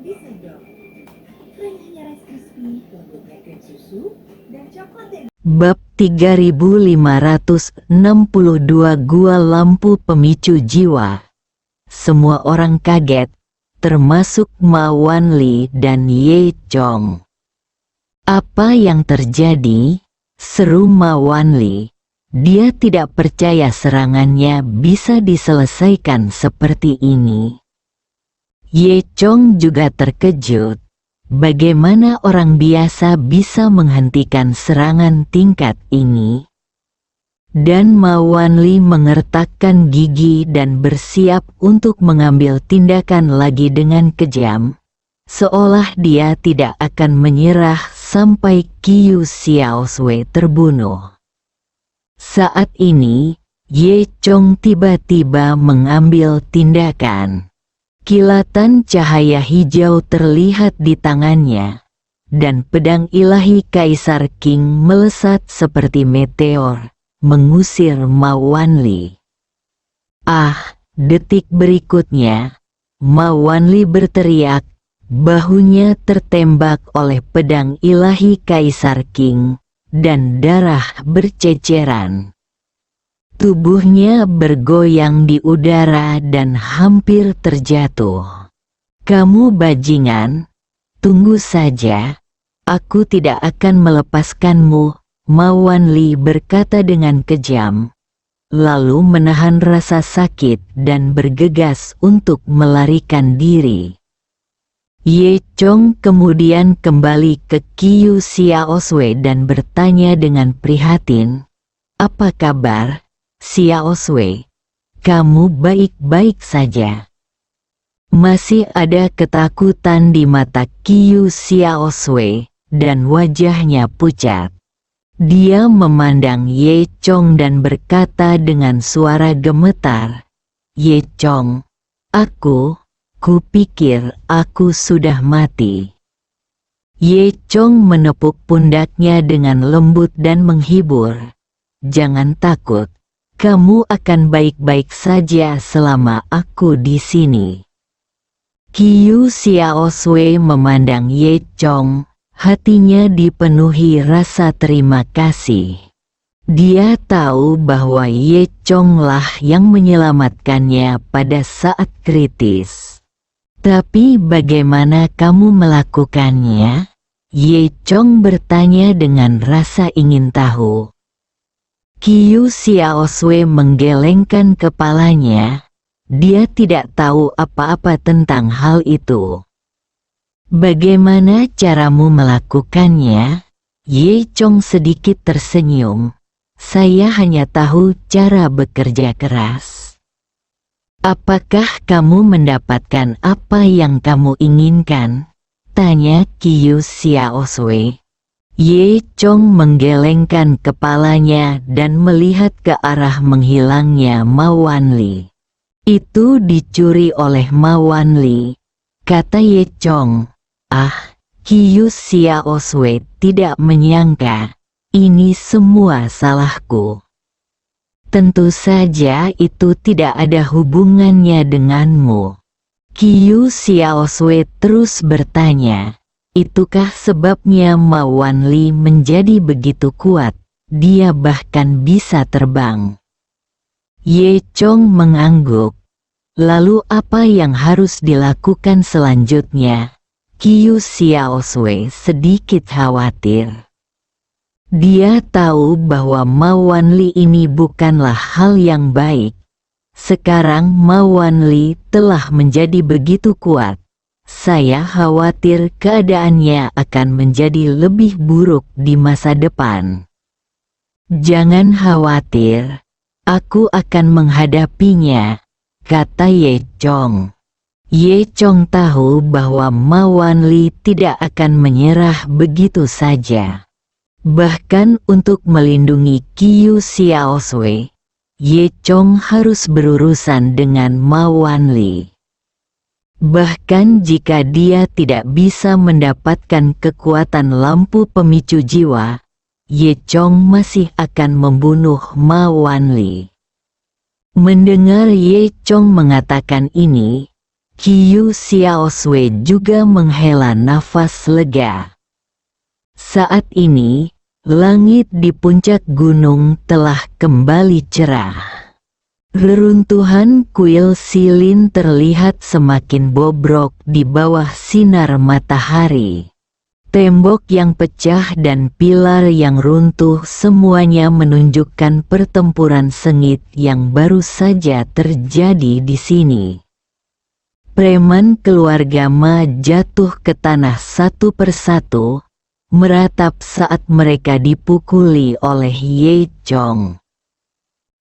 Bisa dong. Renyahnya Rice Krispies, lembutnya krim susu, dan coklat yang Bab 3562 Gua Lampu Pemicu Jiwa. Semua orang kaget, termasuk Ma Wanli dan Ye Chong. Apa yang terjadi? Seru Ma Wanli. Dia tidak percaya serangannya bisa diselesaikan seperti ini. Ye Chong juga terkejut. Bagaimana orang biasa bisa menghentikan serangan tingkat ini? Dan Ma Wanli mengertakkan gigi dan bersiap untuk mengambil tindakan lagi dengan kejam, seolah dia tidak akan menyerah sampai Qiu Xiaosui terbunuh. Saat ini, Ye Chong tiba-tiba mengambil tindakan. Kilatan cahaya hijau terlihat di tangannya, dan pedang ilahi Kaisar Qing melesat seperti meteor, mengusir Ma Wanli. Detik berikutnya, Ma Wanli berteriak, bahunya tertembak oleh pedang ilahi Kaisar Qing, dan darah berceceran. Tubuhnya bergoyang di udara dan hampir terjatuh. Kamu bajingan, tunggu saja, aku tidak akan melepaskanmu, Ma Wanli berkata dengan kejam, lalu menahan rasa sakit dan bergegas untuk melarikan diri. Ye Chong kemudian kembali ke Qiu Xiaosui dan bertanya dengan prihatin, apa kabar? Xiaosui, kamu baik-baik saja. Masih ada ketakutan di mata Qiu Xiaosui, dan wajahnya pucat. Dia memandang Ye Chong dan berkata dengan suara gemetar, Ye Chong, kupikir aku sudah mati. Ye Chong menepuk pundaknya dengan lembut dan menghibur. Jangan takut. Kamu akan baik-baik saja selama aku di sini. Qiu Xiaosui memandang Ye Chong, hatinya dipenuhi rasa terima kasih. Dia tahu bahwa Ye Chong lah yang menyelamatkannya pada saat kritis. Tapi bagaimana kamu melakukannya? Ye Chong bertanya dengan rasa ingin tahu. Qiu Xiaosui menggelengkan kepalanya. Dia tidak tahu apa-apa tentang hal itu. Bagaimana caramu melakukannya? Ye Chong sedikit tersenyum. Saya hanya tahu cara bekerja keras. Apakah kamu mendapatkan apa yang kamu inginkan? Tanya Qiu Xiaosui. Ye Chong menggelengkan kepalanya dan melihat ke arah menghilangnya Ma Wanli. Itu dicuri oleh Ma Wanli, kata Ye Chong. Qiu Xiaosui tidak menyangka, ini semua salahku. Tentu saja itu tidak ada hubungannya denganmu. Qiu Xiaosui terus bertanya. Itukah sebabnya Ma Wanli menjadi begitu kuat? Dia bahkan bisa terbang. Ye Chong mengangguk. Lalu apa yang harus dilakukan selanjutnya? Qiu Xiaosui sedikit khawatir. Dia tahu bahwa Ma Wanli ini bukanlah hal yang baik. Sekarang Ma Wanli telah menjadi begitu kuat. Saya khawatir keadaannya akan menjadi lebih buruk di masa depan. Jangan khawatir, aku akan menghadapinya, kata Ye Chong. Ye Chong tahu bahwa Ma Wanli tidak akan menyerah begitu saja. Bahkan untuk melindungi Qiu Xiaosui, Ye Chong harus berurusan dengan Ma Wanli. Bahkan jika dia tidak bisa mendapatkan kekuatan lampu pemicu jiwa, Ye Chong masih akan membunuh Ma Wanli. Mendengar Ye Chong mengatakan ini, Qiu Xiaosui juga menghela nafas lega. Saat ini, langit di puncak gunung telah kembali cerah. Reruntuhan kuil Silin terlihat semakin bobrok di bawah sinar matahari. Tembok yang pecah dan pilar yang runtuh semuanya menunjukkan pertempuran sengit yang baru saja terjadi di sini. Preman keluarga Ma jatuh ke tanah satu persatu, meratap saat mereka dipukuli oleh Ye Chong.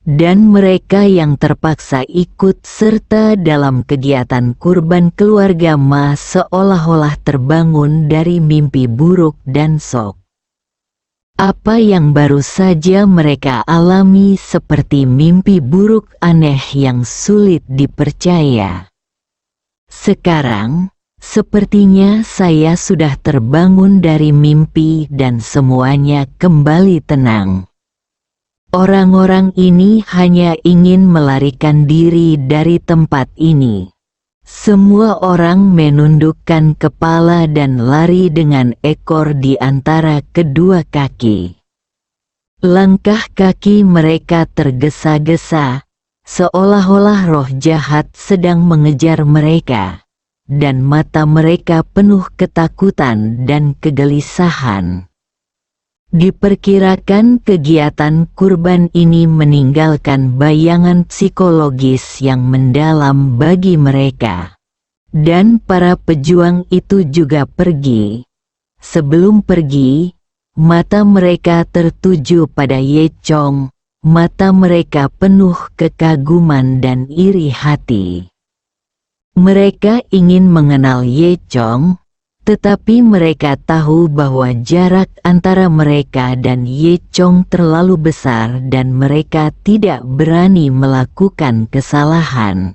Dan mereka yang terpaksa ikut serta dalam kegiatan kurban keluarga Ma seolah-olah terbangun dari mimpi buruk dan shock. Apa yang baru saja mereka alami seperti mimpi buruk aneh yang sulit dipercaya. Sekarang, sepertinya saya sudah terbangun dari mimpi dan semuanya kembali tenang. Orang-orang ini hanya ingin melarikan diri dari tempat ini. Semua orang menundukkan kepala dan lari dengan ekor di antara kedua kaki. Langkah kaki mereka tergesa-gesa, seolah-olah roh jahat sedang mengejar mereka, dan mata mereka penuh ketakutan dan kegelisahan. Diperkirakan kegiatan kurban ini meninggalkan bayangan psikologis yang mendalam bagi mereka. Dan para pejuang itu juga pergi. Sebelum pergi, mata mereka tertuju pada Ye Chong, mata mereka penuh kekaguman dan iri hati. Mereka ingin mengenal Ye Chong, tetapi mereka tahu bahwa jarak antara mereka dan Ye Chong terlalu besar dan mereka tidak berani melakukan kesalahan.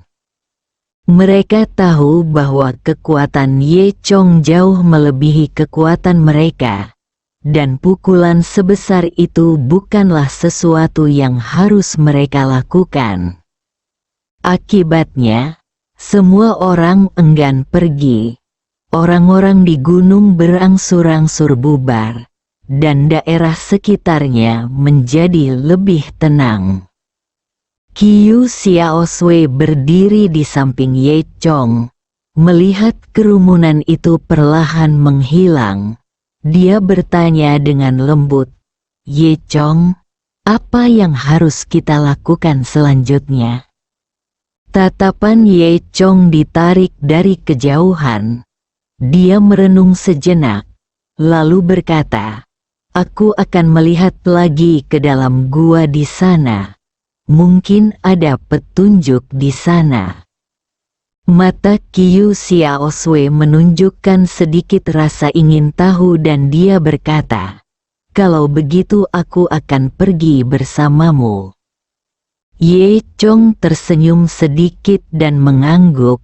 Mereka tahu bahwa kekuatan Ye Chong jauh melebihi kekuatan mereka, dan pukulan sebesar itu bukanlah sesuatu yang harus mereka lakukan. Akibatnya, semua orang enggan pergi. Orang-orang di gunung berangsur-angsur bubar, dan daerah sekitarnya menjadi lebih tenang. Qiu Xiaosui berdiri di samping Ye Chong. Melihat kerumunan itu perlahan menghilang, dia bertanya dengan lembut, "Ye Chong, apa yang harus kita lakukan selanjutnya?" Tatapan Ye Chong ditarik dari kejauhan. Dia merenung sejenak, lalu berkata, "Aku akan melihat lagi ke dalam gua di sana. Mungkin ada petunjuk di sana." Mata Qiu Xiaosui menunjukkan sedikit rasa ingin tahu dan dia berkata, "Kalau begitu aku akan pergi bersamamu." Ye Chong tersenyum sedikit dan mengangguk,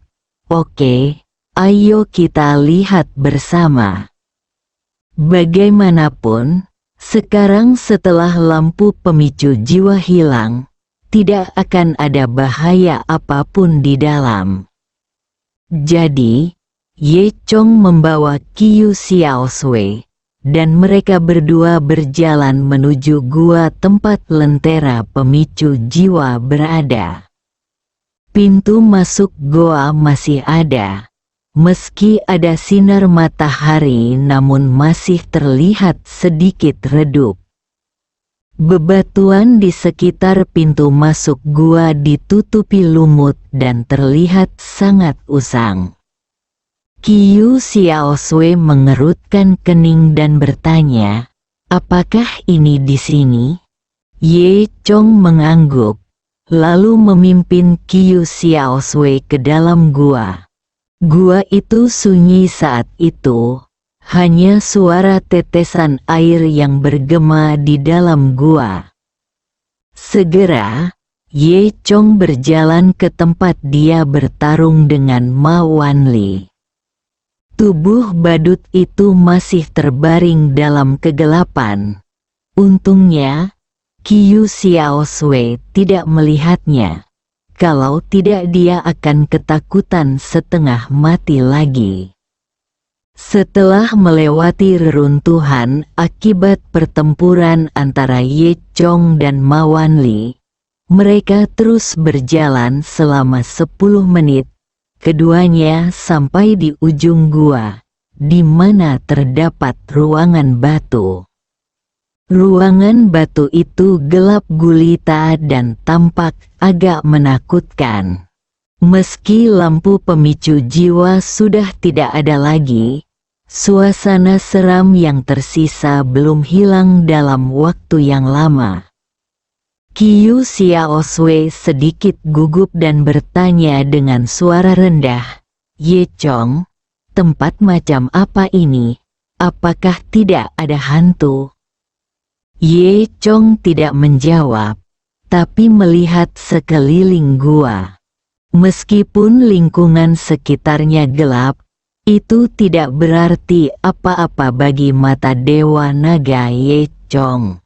"Oke. Ayo kita lihat bersama." Bagaimanapun, sekarang setelah lampu pemicu jiwa hilang, tidak akan ada bahaya apapun di dalam. Jadi, Ye Chong membawa Qiu Xiaosui, dan mereka berdua berjalan menuju gua tempat lentera pemicu jiwa berada. Pintu masuk goa masih ada. Meski ada sinar matahari namun masih terlihat sedikit redup. Bebatuan di sekitar pintu masuk gua ditutupi lumut dan terlihat sangat usang. Qiu Xiaosui mengerutkan kening dan bertanya, "Apakah ini di sini?" Ye Chong mengangguk, lalu memimpin Qiu Xiaosui ke dalam gua. Gua itu sunyi saat itu, hanya suara tetesan air yang bergema di dalam gua. Segera, Ye Chong berjalan ke tempat dia bertarung dengan Ma Wanli. Tubuh badut itu masih terbaring dalam kegelapan. Untungnya, Qiu Xiaosui tidak melihatnya. kalau tidak dia akan ketakutan setengah mati lagi. Setelah melewati reruntuhan akibat pertempuran antara Ye Chong dan Ma Wanli, mereka terus berjalan selama 10 menit. Keduanya sampai di ujung gua, di mana terdapat ruangan batu. Ruangan batu itu gelap gulita dan tampak agak menakutkan. Meski lampu pemicu jiwa sudah tidak ada lagi, suasana seram yang tersisa belum hilang dalam waktu yang lama. Qiu Xiaoswei sedikit gugup dan bertanya dengan suara rendah, "Ye Chong, tempat macam apa ini? Apakah tidak ada hantu?" Ye Chong tidak menjawab, tapi melihat sekeliling gua. Meskipun lingkungan sekitarnya gelap, itu tidak berarti apa-apa bagi mata Dewa Naga Ye Chong.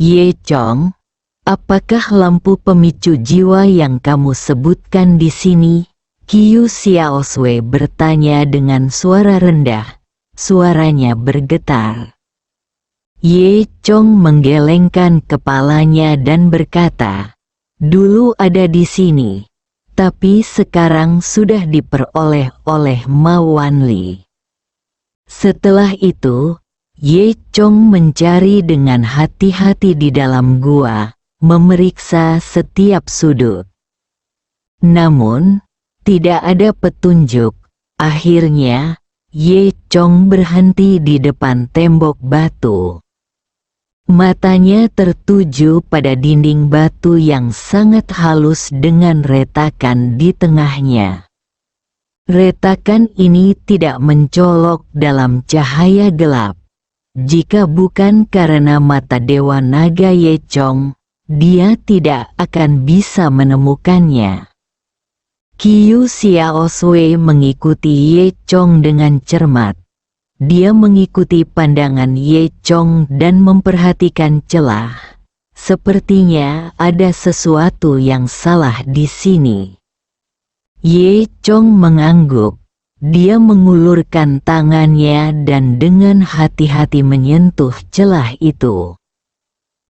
"Ye Chong, apakah lampu pemicu jiwa yang kamu sebutkan di sini?" Qiu Xiaoswei bertanya dengan suara rendah, suaranya bergetar. Ye Chong menggelengkan kepalanya dan berkata, "Dulu ada di sini. Tapi sekarang sudah diperoleh oleh Ma Wanli." Setelah itu, Ye Chong mencari dengan hati-hati di dalam gua, memeriksa setiap sudut. Namun, tidak ada petunjuk. Akhirnya, Ye Chong berhenti di depan tembok batu. Matanya tertuju pada dinding batu yang sangat halus dengan retakan di tengahnya. Retakan ini tidak mencolok dalam cahaya gelap. Jika bukan karena mata Dewa Naga Ye Chong, dia tidak akan bisa menemukannya. Qiu Xiaoswei mengikuti Ye Chong dengan cermat. Dia mengikuti pandangan Ye Chong dan memperhatikan celah. Sepertinya ada sesuatu yang salah di sini. Ye Chong mengangguk. Dia mengulurkan tangannya dan dengan hati-hati menyentuh celah itu.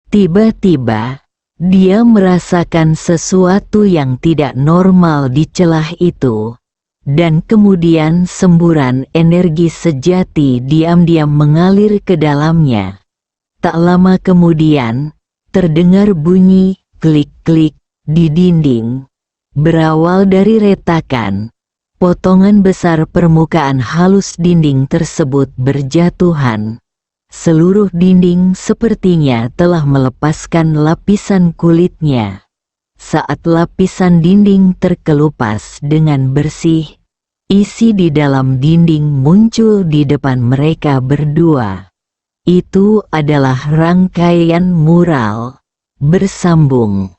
Tiba-tiba, dia merasakan sesuatu yang tidak normal di celah itu. Dan kemudian semburan energi sejati diam-diam mengalir ke dalamnya. Tak lama kemudian, terdengar bunyi klik-klik di dinding. Berawal dari retakan, potongan besar permukaan halus dinding tersebut berjatuhan. Seluruh dinding sepertinya telah melepaskan lapisan kulitnya. Saat lapisan dinding terkelupas dengan bersih, isi di dalam dinding muncul di depan mereka berdua. Itu adalah rangkaian mural bersambung.